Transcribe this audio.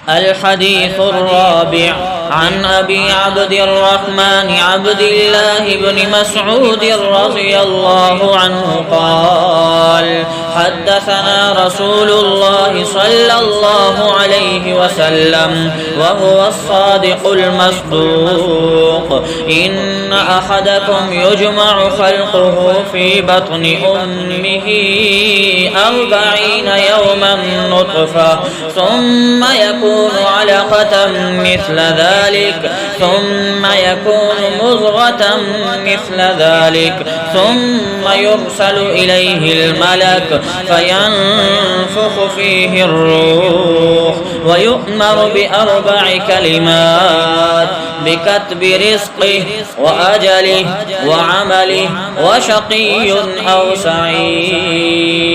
الحديث الرابع عن أبي عبد الرحمن عبد الله بن مسعود رضي الله عنه قال: حدثنا رسول الله صلى الله عليه وسلم وهو الصادق المصدوق: إن أحدكم يجمع خلقه في بطن أمه 40 يوما نطفة، ثم يكون علقة مثل ذلك، ثم يكون مضغة مثل ذلك، ثم يرسل إليه الملك فينفخ فيه الروح، ويؤمر ب4 كلمات: بكتب رزقه وأجله وعمله وشقي أو سعيد.